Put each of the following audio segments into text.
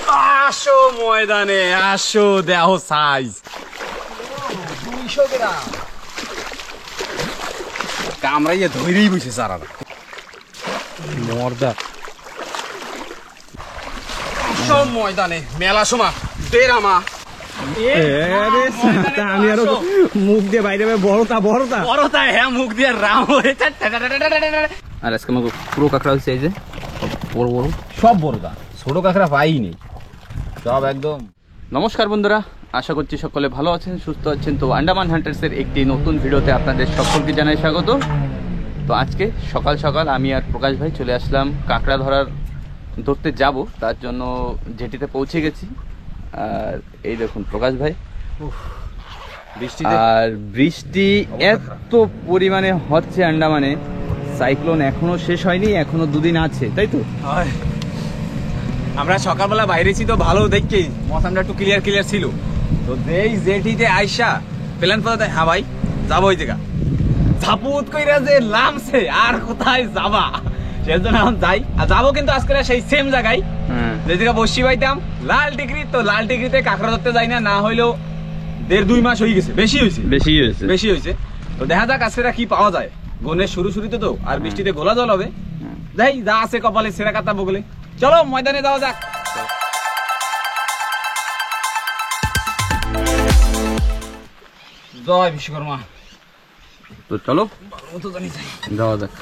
আসো ময়দানে আসো, দেহ সাইজ 200 গ্রাম কামড়াইয়া ধরেই বসে সারাটা মর্দা। সব ময়দানে মেলা সময় দেরামা আমি আরো মুখ দিয়ে বাইরে বড়তা বড়তা বড়তা, হ্যাঁ মুখ দিয়ে রাম হয়ে। আর আজকে আমাকে পুরো কাঁকড়া হচ্ছে, এই যে বড় বড় সব বড়দা, ছোট কাঁকড়া পাইনি সব একদম। নমস্কার বন্ধুরা, আশা করছি সকলে ভালো আছেন, সুস্থ আছেন। তো আন্ডামান হান্টার্সের একটি নতুন ভিডিওতে আপনাদের সকলকে জানাই স্বাগত। তো আজকে সকাল সকাল আমি আর প্রকাশ ভাই চলে আসলাম কাঁকড়া ধরতে যাব, তার জন্য জেটিতে পৌঁছে গেছি। আর এই দেখুন প্রকাশ ভাই, আর বৃষ্টি এত পরিমাণে হচ্ছে আন্ডামানে, সাইক্লোন এখনো শেষ হয়নি, এখনো দুদিন আছে, তাই তো? আমরা সকালবেলা বাইরেছি তো ভালো দেখি মৌসুমটা একটু ক্লিয়ার ছিল। তো যেই জেটিতে আইসা প্ল্যান পড়াতে, হ্যাঁ ভাই যাবো ওই জায়গা, ঝাপুত কইরা যে নামছে আর কোথায় যাবা, সেজন্য এখন যাই। আর যাবো কিন্তু আজকে সেই সেম জায়গায় যে জায়গা বসি পাইতাম, লাল টিকরি। তো লাল টিকরিতে কাঁকড়া ধরতে যাই না, না হইলেও 1.5-2 মাস হয়ে গেছে, বেশি হয়েছে। তো দেখা যাক আজকে কি পাওয়া যায়। গনের শুরুতে তো আর বৃষ্টিতে গোলা জল হবে, যাই যা আছে কপালে সেরা কাটা বগলে। চলো ময়দানে যাওয়া যাক। জয় বিশ্বকর্মা। তো চলো জানি যাওয়া যাক।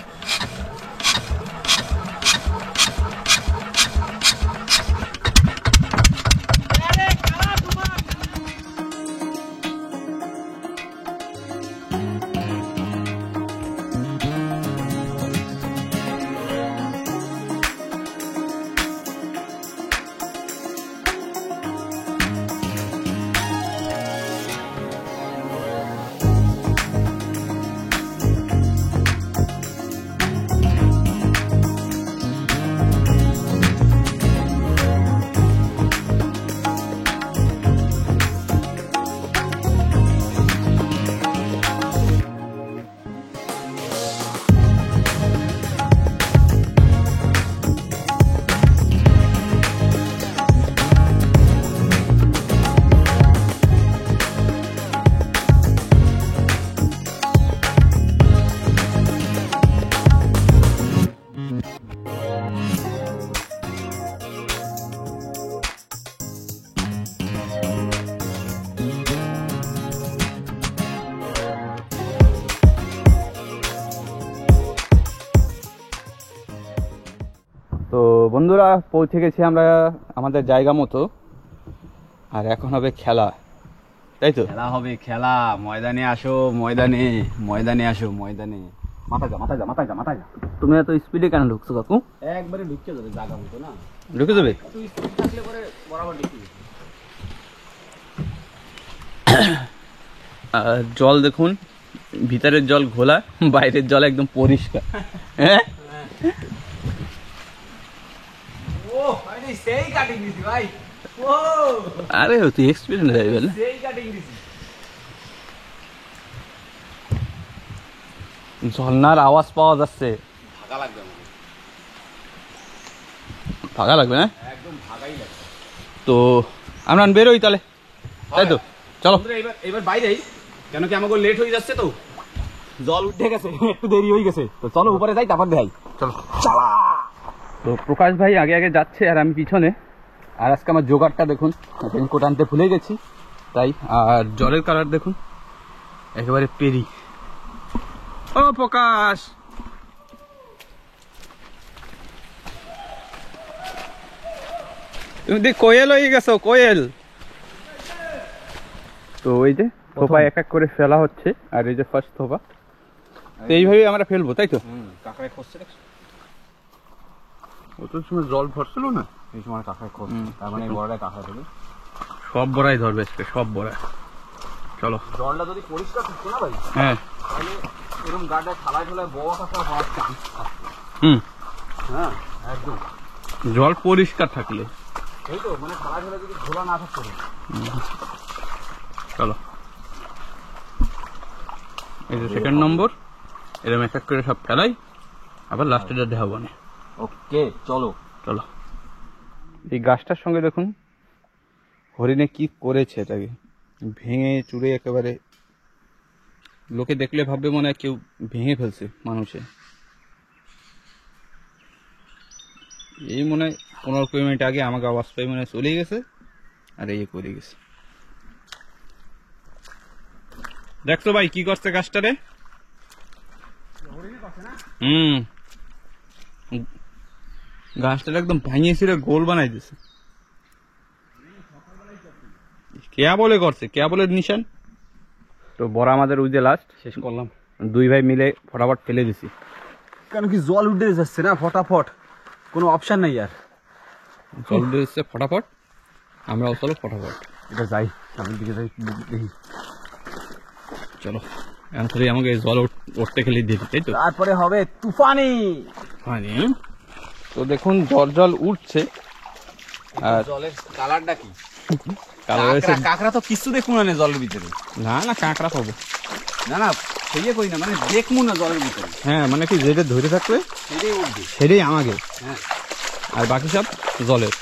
তো বন্ধুরা পৌঁছে গেছি আমরা আমাদের জায়গা মতো, আর এখন হবে খেলা, তাই তো? খেলা হবে, খেলা। ময়দানে আসো, ময়দানে আসো, ময়দানে। মাথায় যা। তুমি এত স্পিডে কেন ঢুকছো কাকু? একবারে ঢুকে যাবে জায়গা মতো না, ঢুকে যাবে? একটু স্পিড থাকলে পরে বরাবর ঢুকে যাবে। আর জল দেখুন, ভিতরের জল ঘোলা, বাইরের জল একদম পরিষ্কার। হ্যাঁ সেই কাটিং দিছি ভাই। আরে তুই এক্সপিরিয়েন্স হয়ে গেল। সেই কাটিং দিছি। ঝর্ণার আওয়াজ পাওয়া যাচ্ছে। ফাঁকা লাগবে না? একদম ভাগাই লাগবে। তো আমরা বেরোই তাহলে, তাই তো? চলো এবার বাইরেই, কেন কি আমাকে লেট হয়ে যাচ্ছে, তো জল উঠে গেছে, একটু দেরি হয়ে গেছে। তো চলো উপরে যাই, তারপর দেখাই। চলো চালা। তো প্রকাশ ভাই আগে আগে যাচ্ছে আর আমি পিছনে। আর আজকে আমার জোগাড়টা দেখুন, রেনকোট আনতে ভুলে গেছি তাই। আর জলের কালার দেখুন একেবারে পেরি। ও প্রকাশ, তুমি দেখ কোয়েল হয়ে গেছো, কোয়েল। তো ওই যে থোপা এক এক করে ফেলা হচ্ছে, আর এই যে ফার্স্ট থোপা, তো এইভাবে আমরা ফেলবো, তাই তো? কাঁকড়ায় খসছে দেখছো? অত সময় জল ভরছিল না, এই সময় কাঁকড়ায় খসছে, তার মানে এই বড়টায় কাঁকড়া ধরবে। সব বড়াই ধরবে আজকে, সব বড়া। চলো। জলটা যদি পরিষ্কার থাকতো না ভাই, হ্যাঁ তাহলে এরকম গাড্ডা থালায় ঠোলায় বড় কাঁকড়া হওয়ার চান্স। হ্যাঁ একদম, জল পরিষ্কার থাকলে। এই তো মানে থালায় ঠোলায় যদি ঘোলা না থাকতো। চলো, এই যে সেকেন্ড নম্বর, এরকম এক এক করে সব ফেলাই, আবার লাস্টে যা দেখাবো না। ওকে চলো। এই গাছটার সঙ্গে দেখুন হরিণে কি করেছে, এটাকে ভেঙে চুরে একেবারে, লোকে দেখলে ভাববে মনে হয় কেউ ভেঙে ফেলছে মানুষে। এই মনে হয় 15-20 মিনিট আগে আমাকে আওয়াজ পাই মনে হয় চলে গেছে, আর এই করে গেছে। দেখছো ভাই কি করছে গাছটারে? গাছটা একদম ভাঙিয়ে ছিঁড়ে গোল বানাই দিছে। কে বলে করছে, কে বলে নিশান। তো বড় আমাদের ওই যে লাস্ট শেষ করলাম, 2 ভাই মিলে ফটাফট ফেলে দিছি। কেন কি জল উঠে যাচ্ছে না ফটাফট, কোনো অপশন নাই আর। জল উঠে যাচ্ছে ফটাফট, আমরাও চলো ফটাফট এটা যাই, সামনের দিকে যাই, দেখি। চলো এখন খালি আমাকে জল উঠতে খেলে দিতে, তাই তো? তারপরে হবে তুফানি। তো দেখুন জল জল উঠছে, আর জলের কালারটা কি? কালার কাঁকড়া তো কিছু দেখুন না জলের ভিতরে। না না কাঁকড়া পাবো না না, সেই করি না, মানে দেখবো না জলের ভিতরে। হ্যাঁ মানে কি যেটা ধরে থাকবে সেটাই উঠবে, সেটাই আমাকে, হ্যাঁ। আর বাকি সব জলের।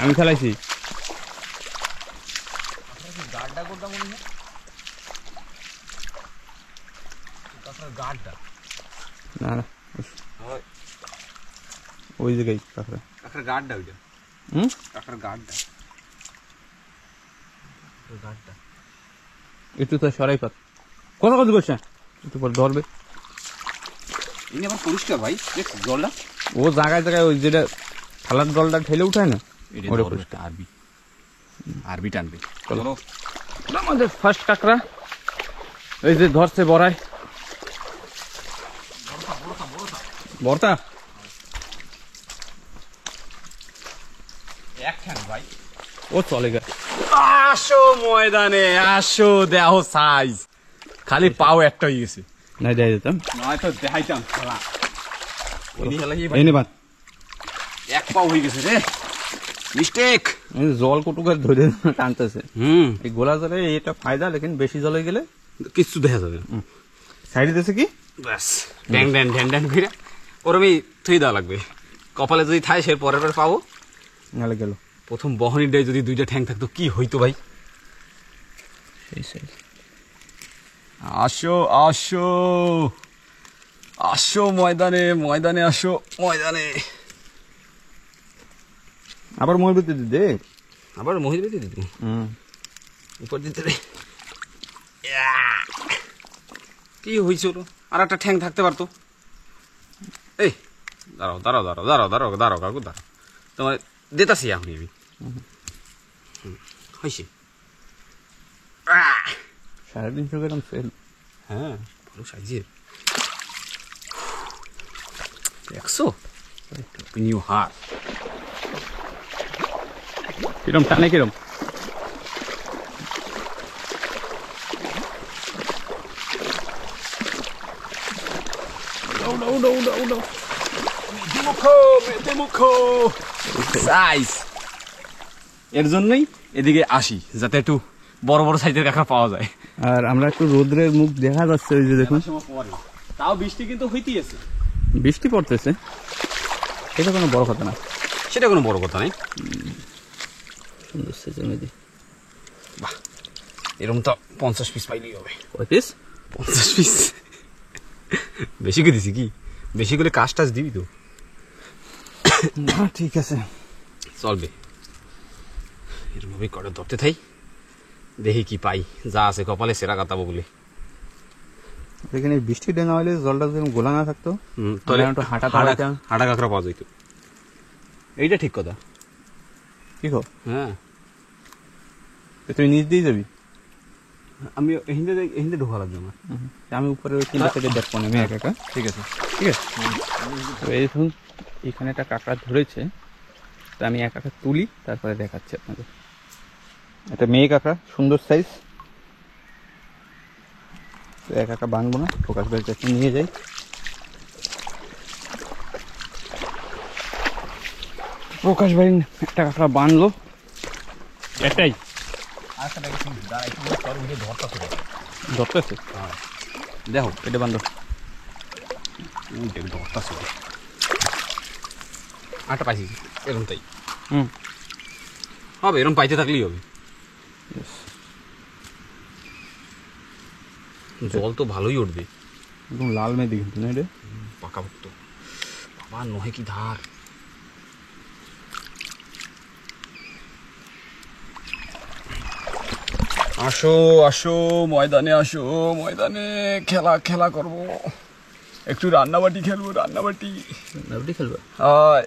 আমি ফেলাইছি। গাড়টা করতাম মনে হয়, গাড়টা না না ওই জায়গায় কাঁকড়া, কাঁকড়ার গাড়টা, ওইটা কাঁকড়ার গাড়টা, গাড়টা একটু তো সরাই পাত কথা কথা করছে, একটু পর ধরবে। এই আবার পরিষ্কার ভাই, দেখ জলটা ও জায়গায় জায়গায় ওই যেটা থালার জলটা ঠেলে উঠায় না, ওটা পরিষ্কার। আরবি আরবি টানবে। চলো আমাদের ফার্স্ট কাঁকড়া এই যে ধরছে বড়াই বর্তা একখান ভাই, ও চলে গেছে। আসো ময়দানে আসো, দেহ সাইজ খালি পাও একটা হয়ে গেছে, নাই দেয় যেতাম, নয়তো দেখাইতাম খেলা। এই নে বাদ, এক পাও হয়ে গেছে রে, মিস্টেক। জল কটুকার ধরে টানতেছে। এই গোলা জলে এটা ফায়দা, লেকিন বেশি জলে গেলে কিচ্ছু দেখা যাবে। সাইডে দিয়েছে কি ব্যাস ড্যাং ড্যাং ঢ্যান ঢ্যান ঘুরে ওরমই থুই দেওয়া লাগবে। কপালে যদি থাকে সে পরের পর পাবো, নালে গেল। প্রথম বহনির ডে যদি 2টা ঠ্যাং থাকতো কি হইতো ভাই। আসো আসো আসো ময়দানে, ময়দানে আসো ময়দানে। আবার মহিবতি দে, আবার মহিলা দিতে দিতে উপর দিতে রে। কি হয়েছিল, আর একটা ঠ্যাং থাকতে পারতো। এই দাঁড়াও দাঁড়াও দাঁড়াও দাঁড়াও দাঁড়াও দাঁড়াও কাকু দাঁড়াও, তোমার দিতাছি আমি আমি হয়েছে। 350 গ্রাম সেল। হ্যাঁ ভালো সাইজের, 100 নিউ হার। কিরম টানে কিরম? সাইজ এর জন্যই এদিকে আসি, যাতে একটু বড় বড় সাইজের কাঁকড়া পাওয়া যায়। আর আমরা একটু রোদ্রের মুখ দেখা যাচ্ছে, ওই যে দেখুন। তাও বৃষ্টি কিন্তু হইতেই আছে, বৃষ্টি পড়তেছে, এটা কোনো বড় কথা না, সেটা কোনো বড় কথা নেই। সুন্দর সেজে মেদি। বাহ, এরকম তো 50 পিস পাইলেই হবে। কয় পিস? 50 পিস বেশি করে দিছি কি? বেশি করে কাজ টাজ দিবি তো? না ঠিক আছে, চলবে। এরকম ভাবে করে ধরতে থাই, দেখি কি পাই, যা আছে কপালে সেরা কাটাবো বলে। এখানে বৃষ্টি ডেঙ্গা হলে জলটা যদি গোলা না থাকতো, তাহলে একটু হাঁটা হাঁটা কাঁকড়া পাওয়া যেত। এইটা ঠিক কথা। কি কো? হ্যাঁ তুই নিচ দিয়ে যাবি, আমি হিন্দে ঢোকা লাগবে আমার। আমি উপরে ওই 3টা থেকে দেখবো না, আমি একা। ঠিক আছে ঠিক আছে। তো এই দেখুন এখানে একটা কাঁকড়া ধরেছে, তো আমি এক কাঁকড়া তুলি তারপরে দেখাচ্ছি আপনাদের। এটা মেয়ে কাঁকড়া, সুন্দর সাইজ। তো এক কাঁকড়া বাঁধবো না, প্রকাশ ভাইয়ের কাছে নিয়ে যাই। প্রকাশ ভাই একটা কাঁকড়া বাঁধলো, এটাই ধরতেছে। দেখো এটা বান্ধব, আটটা পাইছি এরকম তাই হবে, এরকম পাইতে থাকলেই হবে। জল তো ভালোই উঠবে, একদম লাল মেদি কিন্তু না এটা, পাকা ভক্ত। বাবা নহে কি ধার। আসো আসো ময়দানে, আসো ময়দানে, খেলা খেলা করব, একটু রান্নাবাটি খেলবো, রান্নাবাটি খেলবে। হয়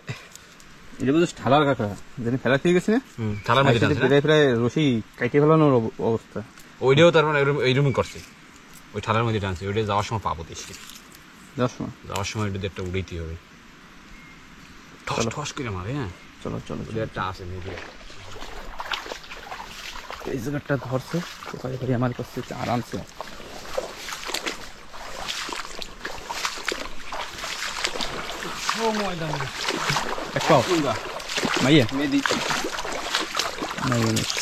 এটা বুঝছিস ঠালার কাঁকড়া, যেন ফেলা খেয়ে গেছে না, থালার মধ্যে প্রায় প্রায় রশি কাইটে ফেলানোর অবস্থা। ওইটাও তার মানে এইরকমই করছে, ওই থালার মধ্যে টানছে। ওইটা যাওয়ার সময় পাবো দেশে, যাওয়ার সময় এটা একটা উড়াইতে হবে, ঠস ঠস করে মারে। হ্যাঁ চলো চলো, ওদের একটা আছে মেয়েদের। এই জায়গাটা ধরছে কোথায় ধরে আমার কাছে আরামসে। মাইয়া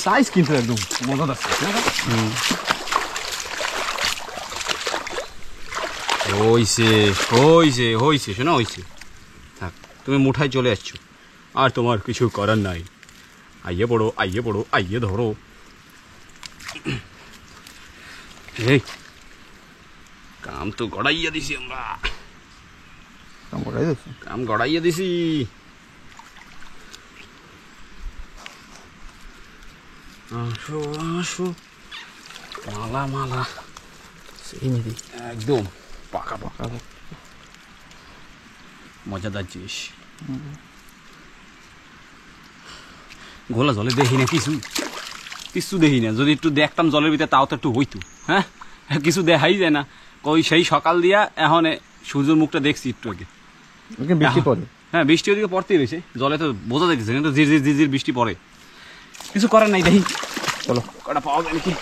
সাইজ কিন্তু একদম মজা আছে। হইছে হইছে হইছে, শোনা হইছে। থাক, তুমি মুঠায় চলে আসছো, আর তোমার কিছু করার নাই। আইয়ে পড়ো, আইয়ে পড়ো, আইয়ে ধরো। এই কাম তো গড়াইয়া দিছি আমরা, কাম গড়াইয়া দিছি। আসো আসো, মালা মালা সেই মেদি একদম পাকা পাকা মজাদার জিনিস। গোলা জলে দেখি না কিছু, কিছু দেখি না। যদি একটু দেখতাম জলের ভিতরে তাও তো একটু হইতো। হ্যাঁ, কিছু দেখাই যায় না। ওই সেই সকাল দিয়া এখন সূর্যের মুখটা দেখছি একটু আগে। বৃষ্টি পড়ে, হ্যাঁ বৃষ্টি ওদিকে পড়তেই রয়েছে, জলে তো বোঝা যাইতেছে, কিন্তু ঝিরঝির ঝিরঝির বৃষ্টি পড়ে। কিছু করার নাই, দেখি চলো কটা পাওয়া যায় নাকি।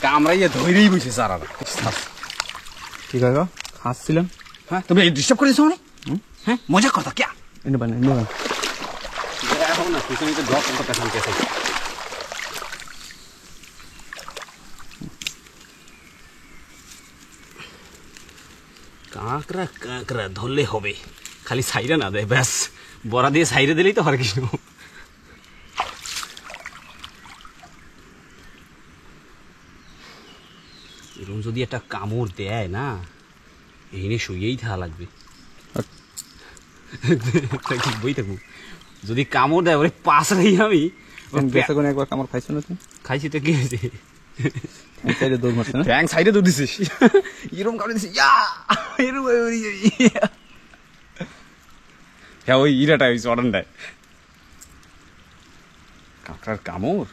কামড়াইয়া ধরেই বসে সারারা। ঠিক আছে, হাসছিলাম। হ্যাঁ তুমি ডিস্টার্ব করে দিছো মানে? হ্যাঁ মজা কথা কে? এখন না কিছু কিছু ড্রপ করতে শান্তি আছে। কাঁকড়া কাঁকড়া ধরলে হবে, খালি সাইরে না দেয় ব্যাস। বড়া দিয়ে সাইরে দিলেই তো আর কিছু। এরকম যদি একটা কামড় দেয় না, এনে শুয়েই থাকা লাগবে, বই থাকবো। যদি কামড় দেয় ওরে পাশ রই আমি একবার কামড় খাইছো না তুমি? খাইছি তো কি হয়েছে, দৌড় মারছে না, ব্যাং সাইডে দৌড় দিছিস, এরকম কামড়ে দিছিস, এরকম হ্যাঁ ওই ইরাটা ওই চড়ানটায়। কাঁকড়ার কামড়,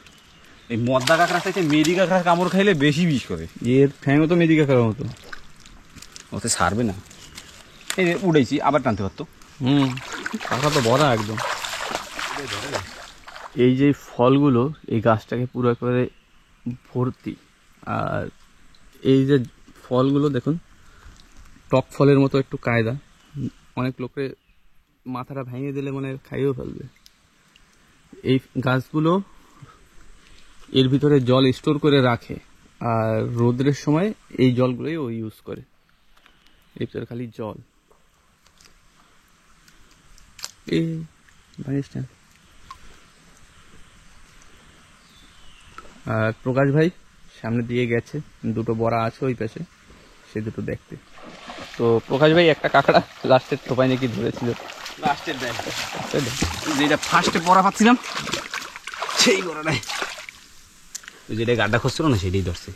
এই মদ্দা কাঁকড়া চাইতে মেরি কাঁকড়ার কামড় খাইলে বেশি বিষ করে। এর ঠ্যাংও তো মেদিকা খাওয়ার মতো, ওতে ছাড়বে না। এই উড়াইছি, আবার টানতে পারতো। কাঁকড়া তো বড়া একদম। এই যে ফলগুলো এই গাছটাকে পুরো একেবারে ভর্তি, আর এই যে ফলগুলো দেখুন টক ফলের মতো একটু কায়দা, অনেক লোকে মাথাটা ভেঙে দিলে মানে খাইয়েও ফেলবে। এই গাছগুলো এর ভিতরে জল স্টোর করে রাখে, আর রোদ্রের সময় এই জলগুলোই ও ইউজ করে। এর ভিতরে খালি জল। এই ভাইসটা আর প্রকাশ ভাই সামনে দিয়ে গেছে, দুটো বড়া আছে ওই পাশে, সে দুটো দেখতে। তো প্রকাশ ভাই একটা কাঁকড়া লাস্টের টোপাই নাকি ধরেছিল, লাস্টের দেয় যেটা ফার্স্টে পড়া পাচ্ছিলাম সেই বড় নাই, ওই যেটা গাড্ডা খুঁজছিল না সেটাই ধরছে।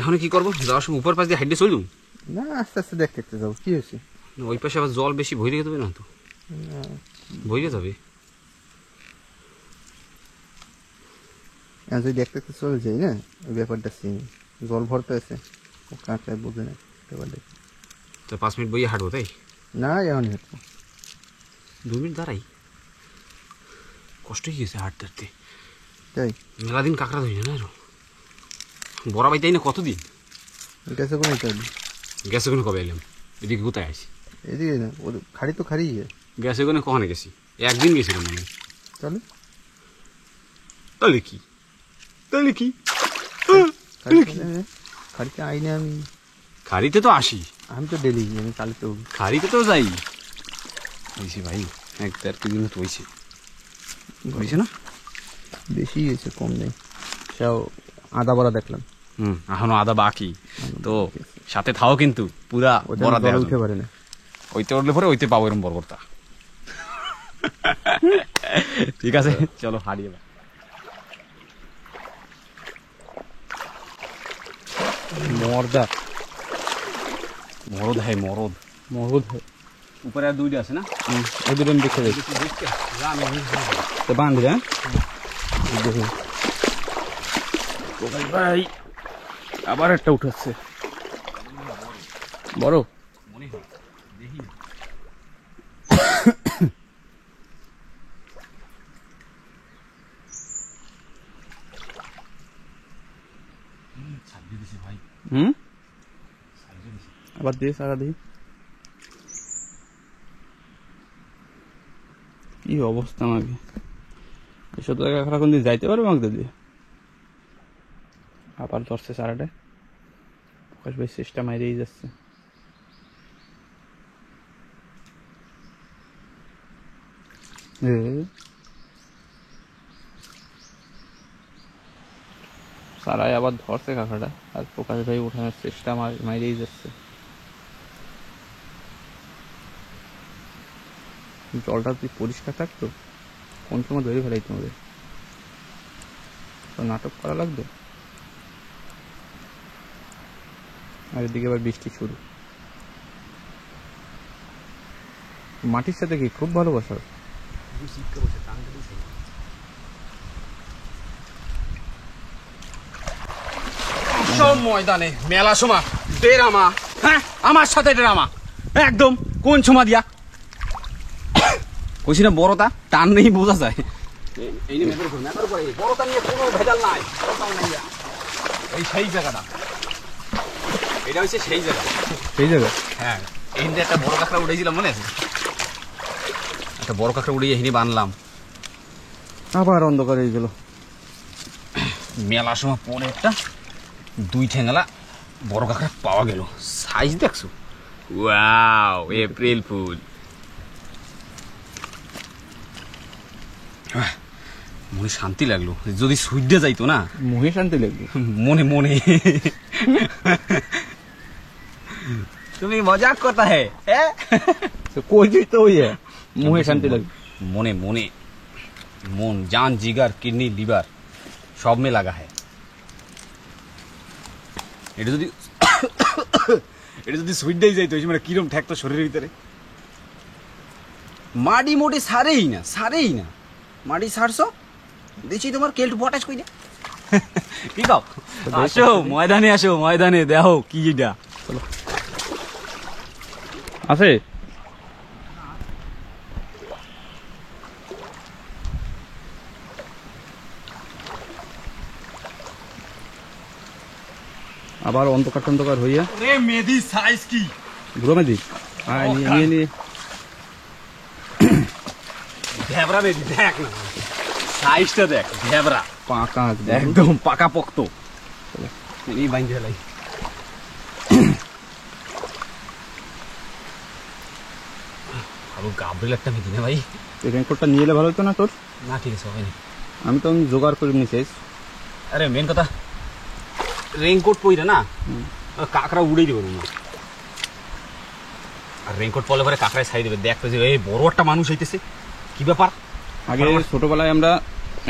এখন কি করবো? যাওয়ার সময় উপর পাশ দিয়ে হাইডে চলুন না, আস্তে আস্তে দেখতে দেখতে যাবো। কি হয়েছে? ওই পাশে আবার জল বেশি ভরে দেবে না তো, ভরে যাবে। যদি দেখতে দেখতে চলে যাই না, ওই ব্যাপারটা সিন জল ভরতে আছে, ও কাঁকড়ায় বোঝে না ব্যাপারটা। তো 5 মিনিট বইয়ে হাঁটবো তাই না? এমনই হচ্ছে 2 মিনিট দাঁড়াই, কষ্ট হয়ে গেছে হাঁটতে হাঁটতে। তাই মেলা দিন কাঁকড়া ধরি না, বড়া বাইতেই না কতদিন গেছে কোনো ইত্যাদি গেছে কোনো কবে এলাম এদিকে কোথায় আসি এদিকে না খাড়ি তো খাড়ি গেছে কোনো কখনো গেছি একদিন গেছিলাম মানে তাহলে তাহলে কি খাড়িতে আইনে আমি খাড়িতে তো আসি আমি তো ডেলি আমি কালে তো খাড়িতে তো যাই হয়েছে ভাই 1-1.5 কেজি মতো হয়েছে হয়েছে না বেশি হয়েছে কম নেই সেও আদা বড়া দেখলাম এখনো আদা বাকি তো সাথে থাও কিন্তু পুরা বড়া দেওয়া উঠে পারে না ওইতে উঠলে পরে ওইতে পাবো এরকম বরবরটা ঠিক আছে চলো হারিয়ে মর্দা মরদ হ্যাঁ মরদ মরদ উপরে আর দুইটা আছে না ওই দুটো আমি দেখে দেখি তো বান্ধি হ্যাঁ দেখি ভাই আবার একটা উঠাচ্ছে বড় মনে হয় দেখি ভাই আবার দিয়ে সারা দিই কি অবস্থা আমাকে এসব জায়গা এখন দিয়ে যাইতে পারবে আমাকে দিয়ে আবার ধরছে সারাটায় প্রকাশ ভাই চেষ্টা মাইরেই যাচ্ছে সারাই আবার ধরছে কাঁকড়াটা আর প্রকাশ ভাই উঠানোর চেষ্টা মাইরেই যাচ্ছে জলটা যদি পরিষ্কার থাকতো কোন সময় ধরে ফেলাই তোমাদের নাটক করা লাগবে আর এদিকে আবার বৃষ্টি শুরু মাটির সাথে কি খুব ভালোবাসা সব ময়দানে মেলা সময় ডেরামা হ্যাঁ আমার সাথে ডেরামা একদম কোন সময় দিয়া কইছি না বড়টা টান নেই বোঝা যায় এই নিয়ে বড়টা নিয়ে কোনো ভেজাল নাই এই সেই জায়গাটা এটা হচ্ছে সেই জায়গা হ্যাঁ এই একটা বড় কাঁকড়া উঠেছিলাম মনে আছে একটা বড় কাঁকড়া উড়িয়ে এখানে বানলাম আবার অন্ধকার হয়ে গেল মেলার সময় পরে একটা 2 ঠ্যাঙ্গালা বড় কাঁকড়া পাওয়া গেল সাইজ দেখছো ওয়াও এপ্রিল ফুল মনে শান্তি লাগলো যদি সুইডে যাইতো না মুহে শান্তি লাগবে মনে মনে তুমি মজাক করতা হে कोई भी तो ही है मुहे शांति लगे মনে মনে মন জান জিগার কিডনি লিভার সব में লাগা है এটা যদি সুইডেই যাইতো মানে কিরম ঠেকতো শরীরের ভিতরে মাটি মোটি সারেই না মাটি সারছো দেখছি তোমার কেল্ট পটাশ কই না কি কাও আসো ময়দানে দেখো কি এটা চলো আছে আবার অন্ধকার হইয়া রে মেদি সাইজ কি ঘুরো মেদি হ্যাঁ নিয়ে ঢেবরা মেদি দেখ না সাইজটা দেখ ঢেবরা পাকা একদম পাকা পোক্ত এই বাইন্ধে লাই আরো গাবরিল একটা মেদি না ভাই এই রেনকোটটা নিয়ে এলে ভালো হতো না তোর না ঠিক আছে হবে না আমি তো জোগাড় করে নিয়েছিস আরে মেন কথা রেইনকোট পইরা না কাকড়া উড়েই দেবে না আর রেইনকোট পরলে পরে কাকড়ায় ছাই দেবে দেখতে যে এই বড় একটা মানুষ হইতেছে কি ব্যাপার আগে ছোটবেলায় আমরা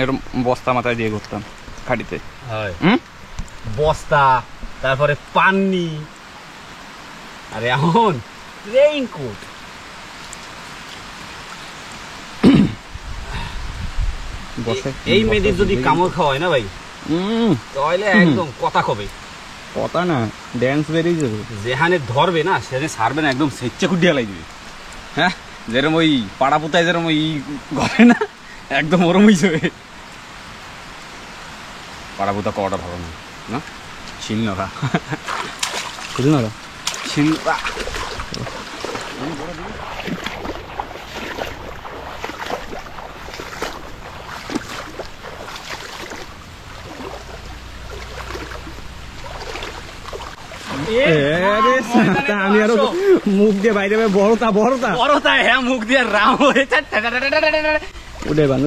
এরকম বস্তা মাথায় দিয়ে ঘুরতাম খাড়িতে বস্তা তারপরে পান্নি আরে এখন রেইনকোট এই মেয়েদের যদি কামড় খাওয়া হয় না ভাই তাহলে একদম কথা কবে কথা না ড্যান্স বেরিয়ে যাবে যেখানে ধরবে না সেখানে ছাড়বে না একদম সেচ্ছে কুটিয়া লাগবে হ্যাঁ যেরকম ওই পাড়া পোতায় যেরকম ওই ঘরে না একদম ওরম হয়ে যাবে পাড়া পোতা কটা ভালো না শিলনোড়া বুঝলি না শিলনোড়া আমি আরো মুখ দিয়ে বাইরে বড়তা বড়তা বড়তা হ্যাঁ মুখ দিয়ে রাম হয়ে উঠে বান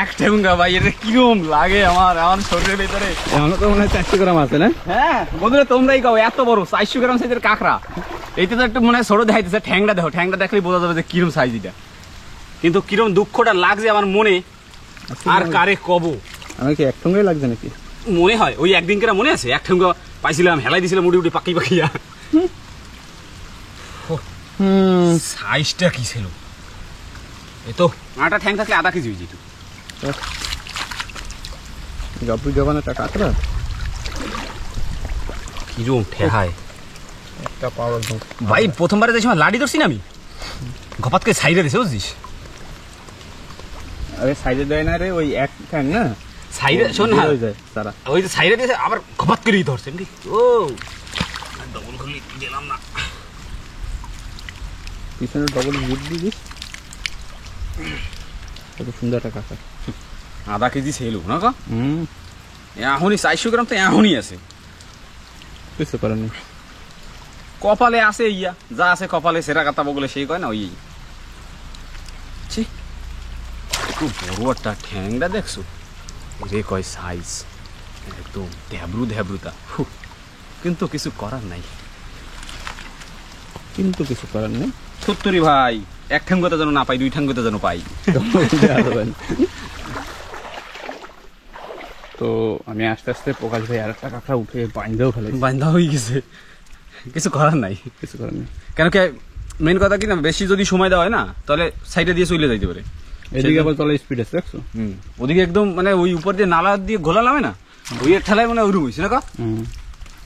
এক ঠেঙ্গা ভাই এটা কিরম লাগে আমার শরীরের ভিতরে এমন তো মনে হয় 400 গ্রাম আছে না হ্যাঁ বন্ধুরা তোমরাই কও এত বড় 400 গ্রাম সাইজের কাঁকড়া এইটা তো একটু মনে হয় ছোট দেখাইতেছে ঠ্যাংটা দেখো ঠ্যাংটা দেখলেই বোঝা যাবে যে কিরম সাইজ এটা কিন্তু কিরম দুঃখটা লাগছে আমার মনে আর কারে কব আমি কি এক সঙ্গেই লাগছে নাকি মনে হয় ওই একদিন কেরা মনে আছে এক ঠেঙ্গা পাইছিলাম হেলাই দিছিলাম উড়ি উড়ি পাকিয়া সাইজটা কি ছিল এ তো আটা ঠ্যাং থাকলে আধা কেজি হয়ে যেত গাবু জবান একটা কাঁকড়া কিরম ঠেহায় একটা পাওয়ার একদম ভাই প্রথমবারে যে সময় লাডি ধরছি না আমি ঘপাত করে সাইডে দিছে বুঝছিস আরে সাইডে দেয় না রে ওই এক ঠ্যাং না সাইডে শোন না হয়ে যায় তারা ওই যে সাইডে দিয়েছে আবার ঘপাত করেই ধরছে ও ডবল খুলি দিলাম না পিছনে ডবল জিপ দিস কত সুন্দর একটা কাঁকড়া আধা কেজি ছিল না কা এখনই 400 গ্রাম তো এখনই আছে কিছু করার নেই কপালে আছে ইয়া যা আছে কপালে সেরা কাতা বগলে সেই কয় না ওই খুব বড় একটা ঠ্যাংটা দেখছো রে কয় সাইজ একদম ধ্যাবরুতা কিন্তু কিছু করার নাই সত্যি ভাই এক ঠ্যাঙ্গতে যেন না পাই দুই ঠ্যাঙ্গতে যেন পাই তো আমি আস্তে আস্তে প্রকাশ ভাই আর একটা কাঁকড়া উঠে বাইন্দাও ফেলেছি বান্ধা হয়ে গেছে কিছু করার নাই কেন কি মেন কথা কি না বেশি যদি সময় দেওয়া হয় না তাহলে সাইডে দিয়ে চলে যাইতে পারে এদিকে আবার তলে স্পিড আছে দেখছো ওদিকে একদম মানে ওই উপর দিয়ে নালা দিয়ে ঘোলা নামে না ওই ঠেলায় মানে ওরকম হয়েছে না কা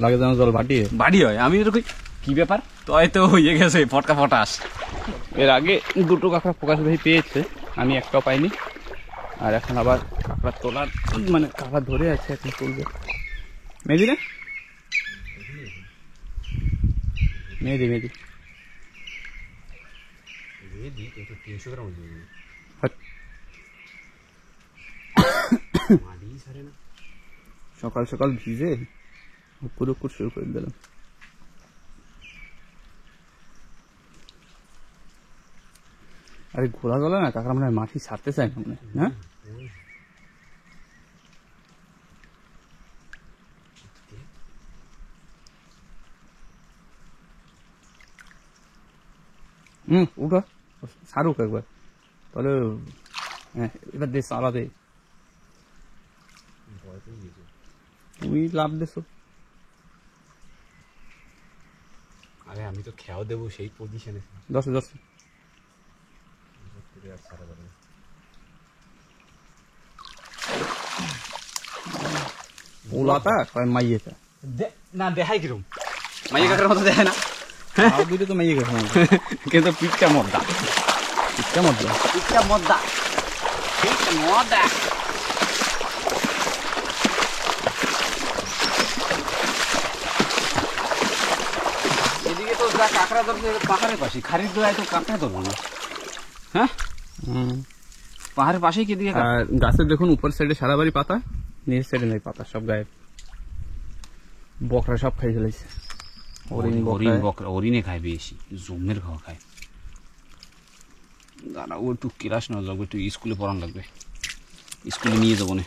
লাগে যেন জল বাড়ি হয় আমি এরকম কি ব্যাপার তো হয়তো হয়ে গেছে ফটকা ফটাস এর আগে দুটো কাঁকড়া প্রকাশ ভাই পেয়েছে আমি একটাও পাইনি আর এখন আবার কাঁকড়া তোলার মানে কাঁকড়া ধরে আছে এখন তুলবে মেদি না মেদি 300 গ্রাম সকাল সকাল ভিজে পুরো শুরু করে দিলাম আরে ঘোলা গলা না কাঁকড়া মানে মাটি ছাড়তে চায় না মনে না উঠা সারুক একবার তাহলে হ্যাঁ এবার দে সারা দে তুমি লাভ দেছো আরে আমি তো খেয়াও দেবো সেই পজিশনে 10 ওলাটা কয় মাইয়েটা না দেখাই কিরম মাইয়ে কাকার মতো দেখে না আর দুইটা তো মাইয়ে কাকা কিন্তু পিঠটা মদ্দা এদিকে তো যা কাঁকড়া ধরছে পাহাড়ের পাশে খারির দোয়ায় তো কাঁকড়া ধরবো না হ্যাঁ পাহাড়ের পাশেই কি দিকে আর গাছের দেখুন উপর সাইডে সারা বাড়ি পাতা নিচ সাইডে নেই পাতা সব গায়েব বকরা সব খাই ফেলেছে হরিণে খায় বেশি জমের খাওয়া খায় দাঁড়া ও একটু ক্লাস নেওয়া যাবে একটু স্কুলে পড়ানো লাগবে স্কুলে নিয়ে যাবো না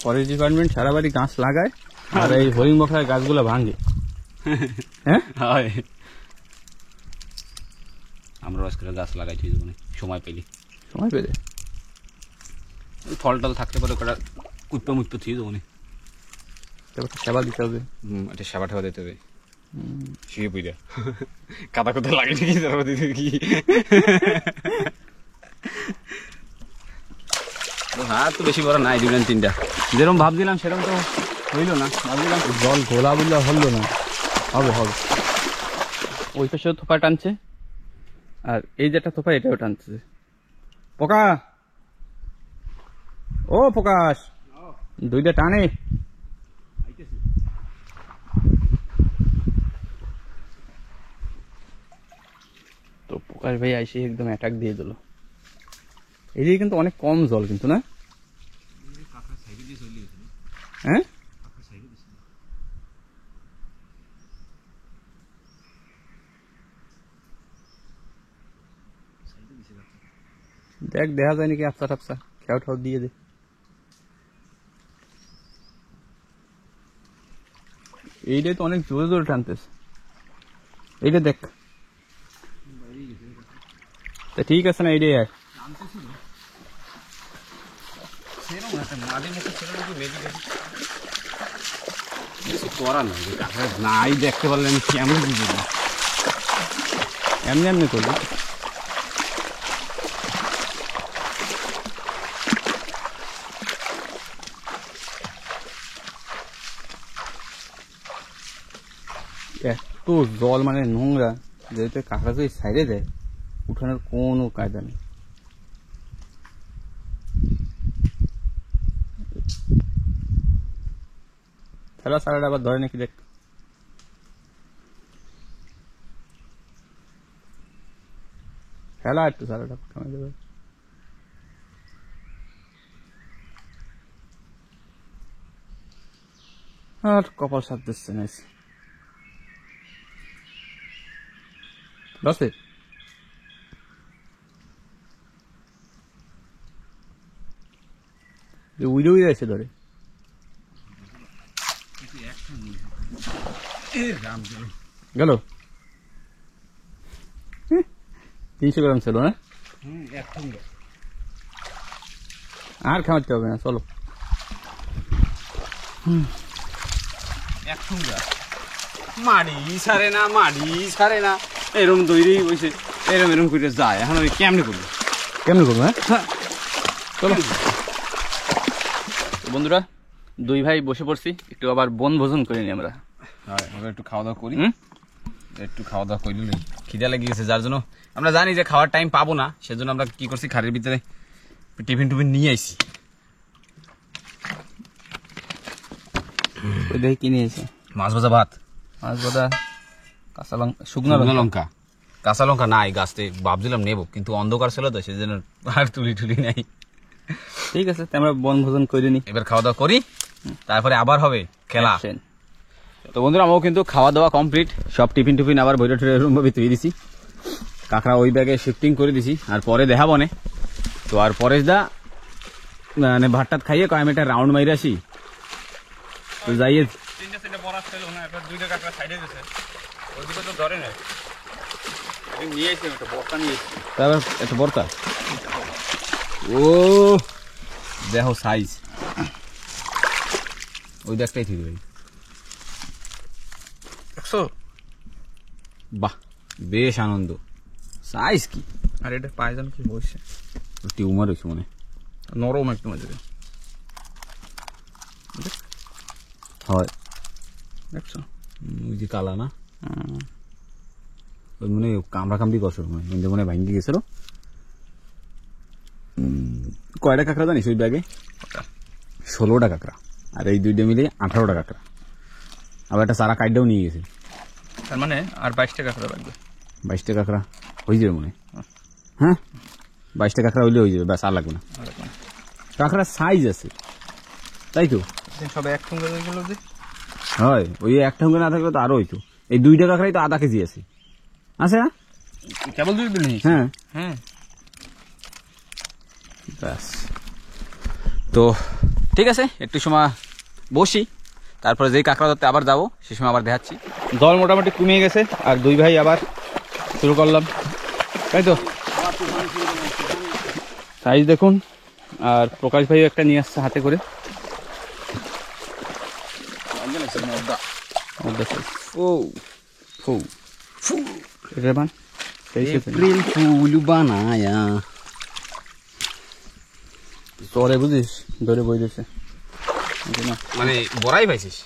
ফরেস্ট ডিপার্টমেন্ট সারা বাড়ি গাছ লাগায় আর এই হরিণ বকরা গাছগুলো ভাঙে হ্যাঁ আমরা আজকে গাছ লাগাইছি সময় পেলে ফল টল থাকতে পারে ওটা কুপ্পা মুপ্পা থুয়ে যাবো না সেবা দিতে হবে এটা সেবা ঠেবা দিতে হবে শুয়ে পুজা কাদা কোথায় লাগে কি দিতে কি হ্যাঁ তো বেশি বড় নাই 2-3টা যেরকম ভাবছিলাম সেরকম তো হইলো না ভাবছিলাম জল ঘোলা বললে হলো না হবে ওই পাশেও থোপা টানছে আর এই যেটা থোপা এটাও টানছে পোকা ও প্রকাশ দুইটা টানে প্রকাশ ভাই আইসে একদম অ্যাটাক দিয়ে দিল। এদিকে কিন্তু অনেক কম জল কিন্তু, না? হ্যাঁ, দেখ দেখা যায় নাকি আপসা টাপসা খেয়াও ঠাও দিয়ে দে। এইটাই তো অনেক জোরে জোরে টানতেছে। এইটা দেখ, তা ঠিক আছে না, এইটাই আর নাই দেখতে পারলে আমি কেমন বুঝবো, এমনি এমনি করবি। এত জল মানে নোংরা, যেহেতু কাঁকড়া যদি সাইডে দেয় উঠানোর কোনো কায়দা নেই। খেলা সারাটা আবার ধরে নাকি দেখ। খেলা একটু সারাটা কেমন দেবে। আর কপাল সাথ দিচ্ছে না বাসে। উইডে উইডে এসে ধরে গেল। 300 গ্রাম ছিল না? আর খাওয়াতে হবে না, চলো। মাড়ি ছাড়ে না, মাড়ি ছাড়ে না, এরম দৈরি বসে এরম করে যায়। এখন আমি কেমনে করবো, কেমনে করবো? হ্যাঁ চলো বন্ধুরা, দুই ভাই বসে পড়ছি, একটু আবার বন ভোজন করে নি আমরা। একটু খাওয়া দাওয়া করি, একটু খাওয়া দাওয়া করি, খিদা লেগে গেছে, যার জন্য আমরা জানি যে খাওয়ার টাইম পাবো না, সেজন্য আমরা কি করছি, খাড়ির ভিতরে টিফিন টুফিন নিয়ে আইছি। দেখি কি নিয়েছে, মাছ ভাজা ভাত, মাছ ভাজা, কাঁচা লঙ্কা, শুকনো লঙ্কা, কাঁচা লঙ্কা নাই গাছতে, ভাবছিলাম নেবো কিন্তু অন্ধকার ছিল তো, সেজন্য আর তুলি টুলি নাই। ঠিক আছে, আমরা বন ভোজন করে নি, এবার খাওয়া দাওয়া করি, তারপরে আবার হবে খেলা। তো বন্ধুরা, আমাও কিন্তু খাওয়া দাওয়া কমপ্লিট, সব টিফিন টুফিন আবার বইটা টুরে এরকম ভাবে তুই দিছি, কাঁকড়া ওই ব্যাগে শিফটিং করে দিছি, আর পরে দেখাবো না। তো আর পরেশ দা মানে ভাতটাত খাইয়ে কয় আমি একটা রাউন্ড মাইরে আসি, তো যাইয়ে দুইটা কাঁকড়া সাইডে গেছে, ওইদিকে তো ধরে নাই, নিয়ে এসে একটা বর্তা নিয়ে এসে, তারপর একটা বর্তা, ও দেখো সাইজ, ওই দেখটাই ঠিক ভাই, 100। বাহ বেশ আনন্দ, সাইজ কি, আর এটা পায়জন কি বসে, টিউমার হয়েছে মনে, নরম একটু মাঝে, হয় দেখছো ওই যে কালা না, ওই মনে কামড়া কামড়ি বছর মনে মনে ভাঙ্গি গেছিল। কয়টা কাঁকড়া জানিস ওই ব্যাগে? 16টা কাঁকড়া, আর এই দুইটা মিলে 18টা কাঁকড়া, আবার একটা সারা কাইডটাও নিয়ে গেছে, তার মানে আর 22টা কাঁকড়া লাগবে। 22টা কাঁকড়া হয়ে যাবে মনে, হ্যাঁ 22টা কাঁকড়া হইলে হয়ে যাবে, ব্যাস আর লাগবে না। কাঁকড়ার সাইজ আছে তাই তো, সব এক সঙ্গে হয়ে গেল যে, হয় ওই একটা সঙ্গে না থাকলে তো আরো হইতো, এই দুইটা কাঁকড়াই তো আধা কেজি আছে, আছে না? কেবল দুই দিন, হ্যাঁ হ্যাঁ ব্যাস। তো ঠিক আছে, একটু সময় বসি, তারপরে যেই কাঁকড়া ধরতে আবার যাবো সে সময় আবার দেখাচ্ছি। জল মোটামুটি কমিয়ে গেছে, আর দুই ভাই আবার শুরু করলাম, তাই তো সাইজ দেখুন। আর প্রকাশ ভাই একটা নিয়ে আসছে হাতে করে, ও এপ্রিল ফুল বানায়া, তোরে বুঝিস ধরে বই দিয়েছে, মানে বড়াই পাইছিস?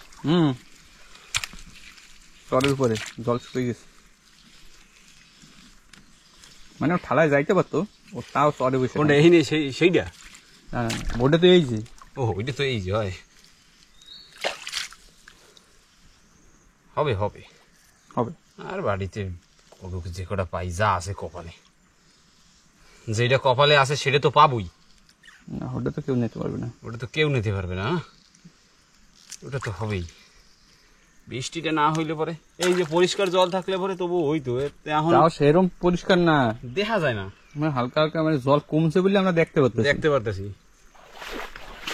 চরের উপরে জল শুকিয়ে গেছে, মানে ও ঠালায় যাইতে পারতো, ও তাও চরে বসে। কোনটা এই নেই সেইটা? বোর্ডে তো এই যে, ও ওইটা তো এই যে হয়, হবে হবে হবে। আর বাড়িতে ওকে যে কটা পাই যা আছে কপালে, যেটা কপালে আছে সেটা তো পাবই। না ওটা তো কেউ নিতে পারবে না, ওটা তো কেউ নিতে পারবে না, ওটা তো হবেই। বৃষ্টিটা না হইলে পরে, এই যে পরিষ্কার জল থাকলে পরে তবু ওই তো এখন তাও সেরকম পরিষ্কার না, দেখা যায় না, মানে হালকা হালকা মানে জল কমছে বলে আমরা দেখতে পাচ্ছি। দেখতে পারতেছি।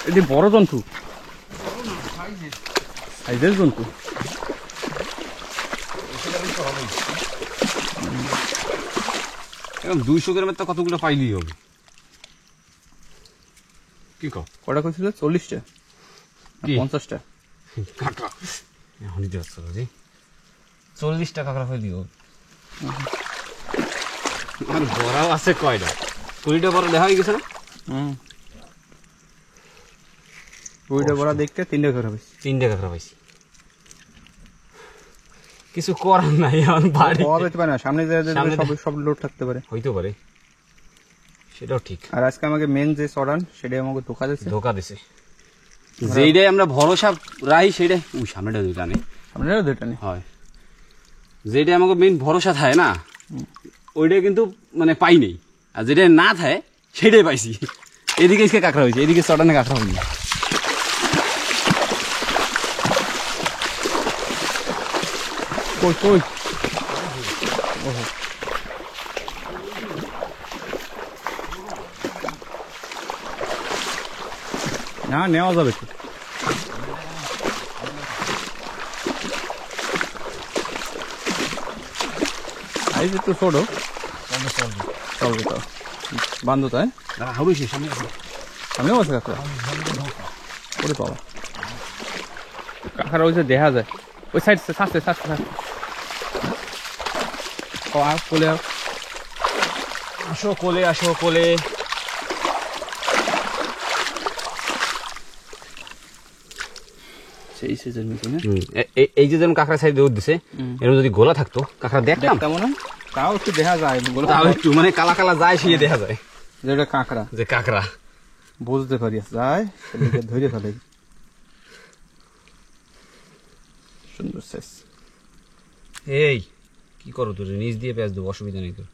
এটি বড় জন্তু, সাইজের জন্তু। এখন 200 গ্রামের তো কতগুলো পাইলেই হবে। কি কও? কটা করেছিল? 40টা কি? 50টা কাঁকড়া এখনই দিতে পারছো বুঝি, 40টা কাঁকড়া পাইলেই হবে। আর বড়াও আছে কয়টা? 20টা বড় দেখা হয়ে গেছে না? ওইটা বড় দেখতে 3টা করে হবে। 3টা কাঁকড়া পাইছি, কিছু করার নাই। এখন বাড়ি পাওয়া যেতে পারে না, সামনে সব লোড থাকতে পারে, হইতে পারে, সেটাও ঠিক। আর আজকে আমাকে মেন যে চড়ান সেটাই আমাকে ধোকা দিছে। যেইটাই আমরা ভরসা রাই সেটাই ওই সামনেটা দুইটা নেই, সামনেও দুইটা নেই হয়। যেটা আমাকে মেন ভরসা থাকে না, ওইটাই কিন্তু মানে পাই নেই, আর যেটা না থাকে সেটাই পাইছি। এদিকে এসে কাঁকড়া হয়েছে, এদিকে চটানে কাঁকড়া হয়নি। কই কই না নেওয়া যাবে তো। সাইজ একটু ছোট, চলবে তো। বান্ধব তাই হাউড়ি সামনে আমিও আছে কাঁকড়া, ওরে বাবা কাঁকড়া ওই যে দেখা যায় ওই সাইড ছাড়ছে কোলে আসো কোলে, আসো কোলে। সেই সিজন মিটিং এই যে যেমন কাঁকড়া সাইড দৌড় দিছে, এরকম যদি গোলা থাকতো কাঁকড়া দেখতাম কেমন হয়, তাও একটু দেখা যায়, তাও একটু মানে কালা কালা যায়, সে দেখা যায় যেটা কাঁকড়া যে কাঁকড়া বুঝতে পারি যায়, সেদিকে ধরে ফেলে। সুন্দর শেষ। এই কি করো তোর, নিচ দিয়ে পেঁয়াজ দেবো, অসুবিধা নেই তোর।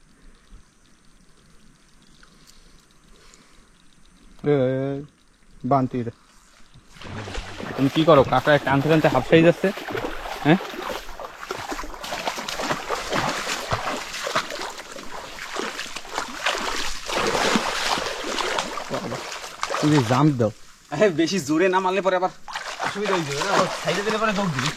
বান্তি তুমি কি করো, কাঁকড়া টানতে টানতে হাফ সাইজ যাচ্ছে। হ্যাঁ তুমি জাম্প দাও, বেশি জোরে না মারলে পরে আবার অসুবিধা হয়ে যাবে, সাইডে দিলে পরে দৌড় দিবি।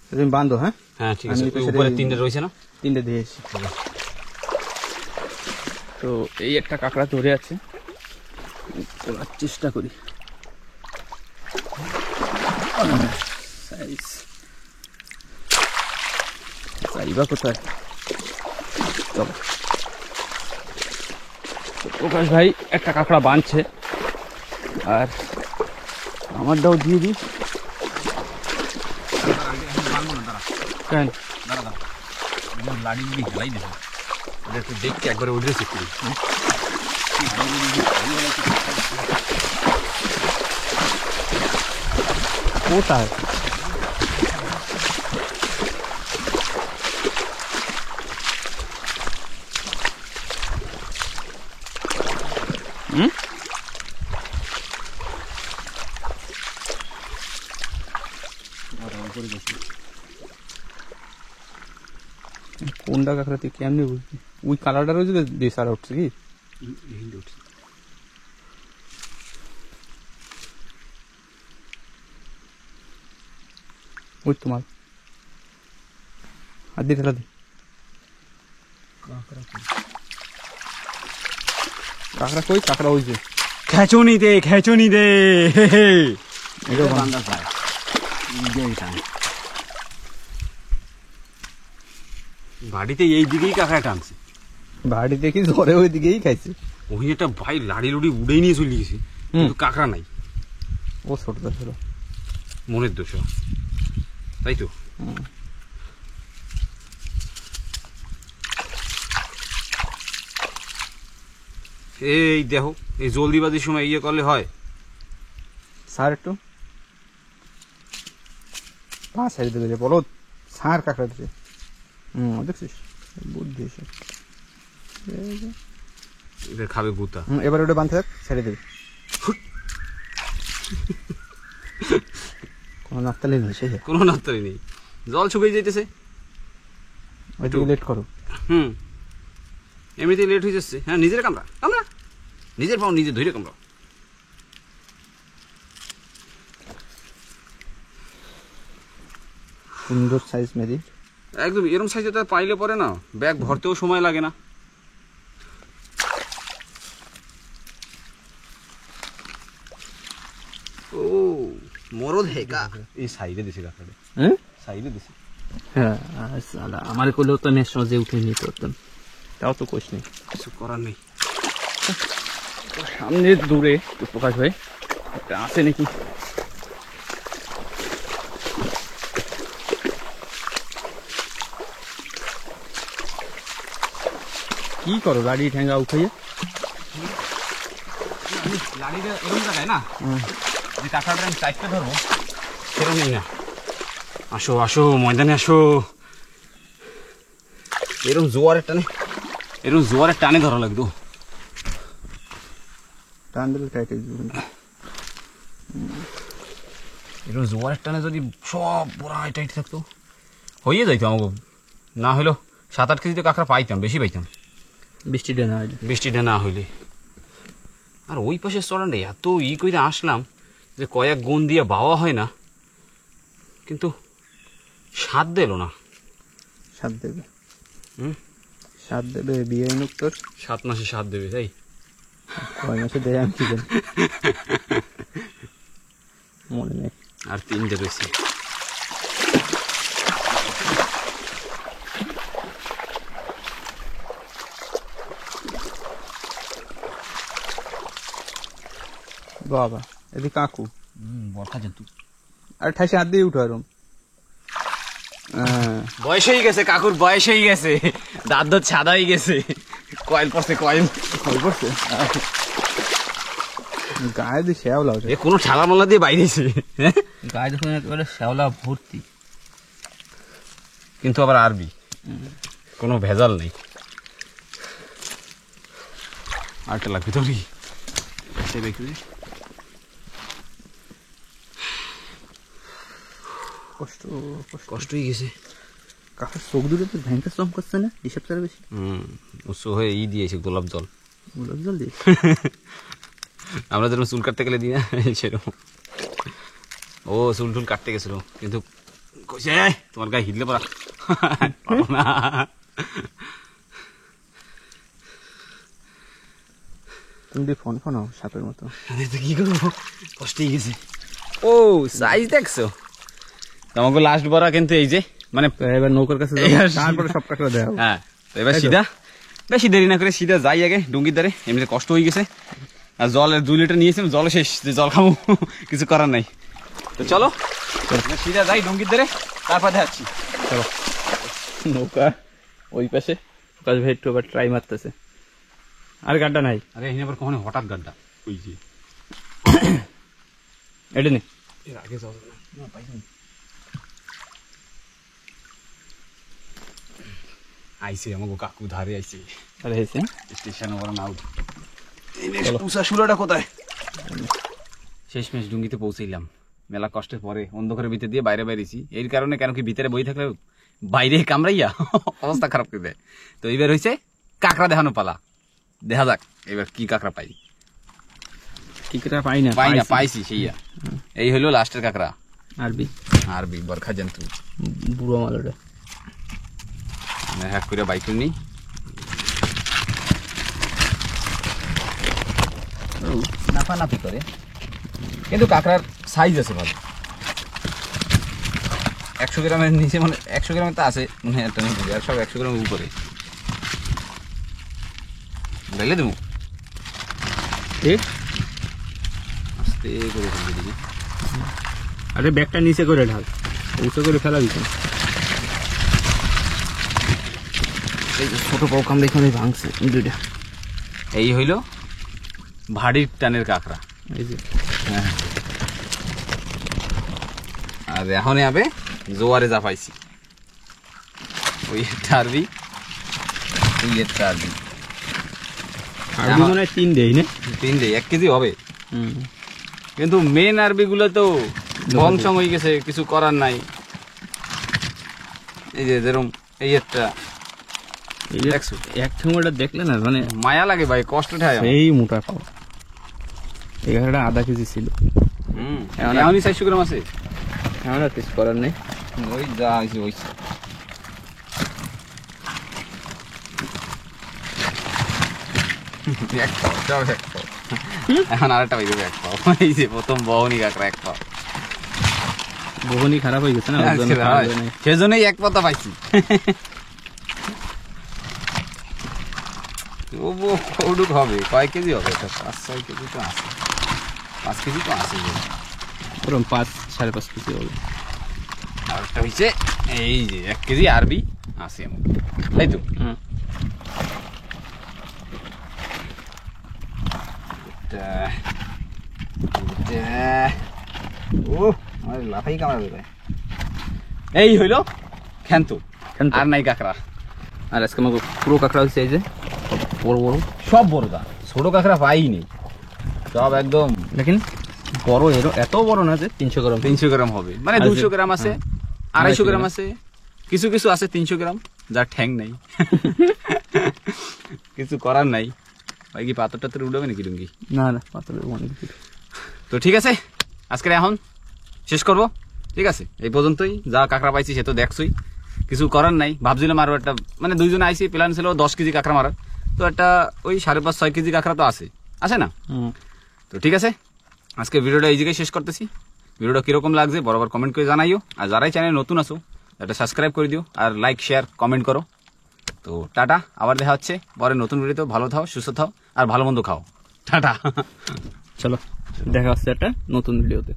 তুমি বান্ধো। হ্যাঁ হ্যাঁ ঠিক আছে, উপরে 3টে রয়েছে না, 3টে দিয়েছি। তো এই একটা কাঁকড়া ধরে আছে, তোলার চেষ্টা করি। চাইবা কোথায়, চলো। প্রকাশ ভাই একটা কাঁকড়া বাঁধছে, আর আমারটাও দিয়ে দিই। কেন লাড়ি যদি হেলাই দেবে, ওটা একটু দেখতে একবারে উঠে চেক করি। কোথায় কোনটা কাঁকড়া তুই কেমনি বুঝবি? ওই কালারটা রয়েছে দিয়ে সারা উঠছে কি? ওই তোমার হাত দিয়ে ফেলা দি। কাঁকড়া কই? কাঁকড়া ওই যে খেচুনি দে, খেচুনি দে। বাড়িতে এই দিকেই কাঁকড়া টানছে, বাড়ি দেখি ধরে ওই দিকেই খাইছে। ওই একটা ভাই লাড়ি লুড়ি উড়েই নিয়ে চলে গেছে, কিন্তু কাঁকড়া নাই। ও ছোটটা ছিল, মনের দোষ, তাই তো। এই দেখো, এই জলদিবাজির সময় ইয়ে করলে হয়। স্যার একটু পা সাইড দিতে বলো সার কাঁকড়া দিতে দেখছিস বুদ্ধি এসে এদের খাবে গুতা। এবার ওটা বাঁধতে থাক ছেড়ে দেবে কোনো নাত্তালি নেই সে কোনো নাত্তারি নেই, জল শুকিয়ে যেতেছে। ওইটুকু লেট করো। এমনিতেই লেট হয়ে যাচ্ছে। হ্যাঁ নিজের কামড়া কামড়া, নিজের পাও নিজে ধরে কামড়া। সুন্দর সাইজ মেরি একদম এরকম সাইজে তো পাইলে পরে না ব্যাগ ভরতেও সময় লাগে না। ও মরদ হেকা এই সাইডে দিছে কাকারে, হ্যাঁ সাইডে দিছে। হ্যাঁ সালা আমার করলেও তো আমি সহজে উঠে নিতে পারতাম, তাও তো কোশ নেই, কিছু করার নেই। সামনে দূরে প্রকাশ ভাই একটা আছে নাকি? কি করো গাড়ি ঠেঙ্গা উঠাইয়া? লাড়িটা এরকম জায়গায় না যে কাঁকড়াটা আমি চাইতে ধরবো সেরকম নেই না। আসো আসো ময়দানে আসো, এরকম জোয়ারের টানে, এরকম জোয়ারের টানে ধরা লাগতো। টান দিলে টাইট হয়ে যাবে। এরকম জোয়ারের টানে যদি সব পুরা টাইট থাকতো হয়ে যাইতো আমাকে, না হইলো 7-8 কেজিতে কাঁকড়া পাইতাম, বেশি পাইতাম বৃষ্টিটা না হইলে। বৃষ্টিটা না হইলে। আর ওই পাশে চড়ান এত করে আসলাম যে কয়েক গুণ দিয়ে বাওয়া হয় না, কিন্তু স্বাদ দিল না। স্বাদ দেবে, হুম স্বাদ দেবে বিয়ে নুক তোর 7 মাসে স্বাদ দেবে তাই? কয় মাসে দেয় আমি কি জানি, মনে নেই। আর 3টে রয়েছে। বাবা এদিকে কাকু বরখা জন্তু আর ঠাইসে হাত দিয়ে উঠো আরম। বয়স হয়ে গেছে, কাকুর বয়স হয়ে গেছে, দাঁত দাঁত সাদা হয়ে গেছে, কয়েল পড়ছে কয়েল হয়ে পড়ছে গায়ে দিয়ে শ্যাওলা ওঠে, এ কোনো ঠালা মালা দিয়ে বাইরেছে। গায়ে দেখুন একেবারে শ্যাওলা ভর্তি, কিন্তু আবার আরবি, কোনো ভেজাল নেই। আরেকটা লাগবে তো কষ্ট কষ্ট কষ্ট হয়ে গেছে। কাকার চোখ দুটো তো ভ্যাঙ্কা চম করছে না হিসাব ছাড়া বেশি। উৎস হয়ে দিয়েছে গোলাপ জল, গোলাপ জল দিয়ে আমরা যেরকম চুল কাটতে গেলে দিই না সেরকম। ও চুল টুল কাটতে গেছিল কিন্তু কইছে তোমার গায়ে হিদলে পড়া না। তুমি দিয়ে ফোন ফোন সাপের মতো। কি করবো, কষ্ট হয়ে গেছে। ও সাইজ দেখছো তোমাকে লাস্ট বড়া, কিন্তু এই যে মানে এবার নৌকার কাছে তারপরে সব কাঁকড়া দেওয়া। হ্যাঁ এবার সিধা, বেশি দেরি না করে সিধা যাই আগে ডুঙ্গির ধারে। এমনিতে কষ্ট হয়ে গেছে, আর জলের 2 লিটার নিয়েছি, জল শেষ, যে জল খাবো কিছু করার নাই। তো চলো সিধা যাই ডুঙ্গির ধারে, তারপর দেখাচ্ছি। চলো নৌকা ওই পাশে, প্রকাশ ভাই একটু আবার ট্রাই মারতেছে। আর গাড্ডা নাই, আরে এখানে আবার কখনো হঠাৎ গাড্ডা ওই যে এটা নেই। এর আগে যাওয়া যাবে না, পাইনি। আইছে আমাকে কাকু ধারে আইছে, আর হয়েছে স্টেশন ওরা নাও। উষা শুরুটা কোথায়? শেষমেশ ডুঙ্গিতে পৌঁছাইলাম, মেলা কষ্টের পরে অন্ধকারের ভিতর দিয়ে বাইরে বাইরেছি। এর কারণে কেন কি ভিতরে বই থাকলে বাইরে কামড়াইয়া অবস্থা খারাপ করে দেয়। তো এইবার হয়েছে কাঁকড়া দেখানো পালা, দেখা যাক এবার কি কাঁকড়া পাই। কিকড়া পাই না, পাই না, পাইছি সেইয়া। এই হলো লাস্টের কাঁকড়া, আরবি আরবি বরখা জন্তু, বুড়ো মালটা হ্যাক করে বাইক নি। নাফানাফি করে, কিন্তু কাঁকড়ার সাইজ আছে ভালো। 100 গ্রামের নিচে, মানে 100 গ্রামের তো আছে মনে হয় একটা, আর সব 100 গ্রামের উপরে। ঢেলে দেবো আস্তে করে ফেলবে দিদি। আরে ব্যাগটা নিচে করে ঢাল, উঁচু করে ফেলা দিত। এই ছোট পাও কামড়ে এখানে ভাঙছে দুইটা। এই হইল ভারী টানের কাঁকড়া, এই যে আর এখন হবে জোয়ারে যা পাইছি। ওই একটা আরবি, এই একটা আরবি, আরবি মনে হয় 3 দেই না? 3 দেই, 1 কেজি হবে। হুম। কিন্তু মেন আরবি গুলো তো বংশং হয়ে গেছে, কিছু করার নাই। এই যে যেরকম এই একটা এই যে দেখছো? এক ঠেঙ্গটা দেখলে না মানে মায়া লাগে ভাই, কষ্ট ঠায় আমার। এই মোটা পাও। এই কাঁকড়াটা আধা কেজি ছিল। এমনই 400 গ্রাম আছে। আমার আর কিছু করার নেই। ওই যা হয়েছে হয়েছে। এক পাও, সব এক পাও। এখন আরেকটা পাই দেবে 1 পাও। এই যে প্রথম বহনি কাঁকড়া 1 পাও। বহনি খারাপ হয়ে গেছে না, ওর জন্য খাওয়া যায় নাই। সেজন্যই 1 পাতা পাইছি। কৌডুক হবে, কয় কেজি হবে? 5-6 কেজি তো আছে, 5 কেজি তো আছে। ওরকম 5-5.5 কেজি হবে। আরেকটা হয়েছে এই যে 1 কেজি আরবি আছে এমন, তাই তো? হুম। আমার লাফাই কামড়াবে ভাই। এই হইল ক্ষান্ত, ক্ষান্ত। আর নাই কাঁকড়া। আর আজকে আমাকে পুরো কাঁকড়া হচ্ছে এই যে বড় বড়, সব বড় দা, ছোট কাঁকড়া পাইনি, সব একদম দেখেন বড়। এত বড় না যে 300 গ্রাম। 300 গ্রাম হবে, মানে আর 200 গ্রাম আছে, 250 গ্রাম গ্রাম। আছে, কিছু কিছু আছে 300 গ্রাম, যার ঠ্যাং নাই। কিছু করার নাই ভাই। কি পাথর টাথর উঠাবে নাকি লুঙ্গি? না না, পাতলের অনেক কিছু। তো ঠিক আছে, আজকে এখন শেষ করব। ঠিক আছে, এই পর্যন্তই। যা কাঁকড়া পাইছি সে তো দেখছই, কিছু করার নাই। ভাবছিলাম আরো একটা, মানে 2 জন আইসি, প্ল্যান ছিল 10 কেজি কাঁকড়া মারার, তো একটা ওই 5.5-6 কেজি কাঁকড়া তো আছে না? তো ঠিক আছে, আজকে ভিডিওটা এই জায়গায় শেষ করতেছি। ভিডিওটা কিরকম লাগছে বরাবর কমেন্ট করে জানাইও। আর যারাই চ্যানেল নতুন আছো এটা সাবস্ক্রাইব করে দিও, আর লাইক শেয়ার কমেন্ট করো। তো টাটা, আবার দেখা হচ্ছে পরে নতুন ভিডিওতে। ভালো থাও, সুস্থ থাও, আর ভালো মন্দ খাও। টাটা। চলো দেখা হচ্ছে একটা নতুন ভিডিওতে।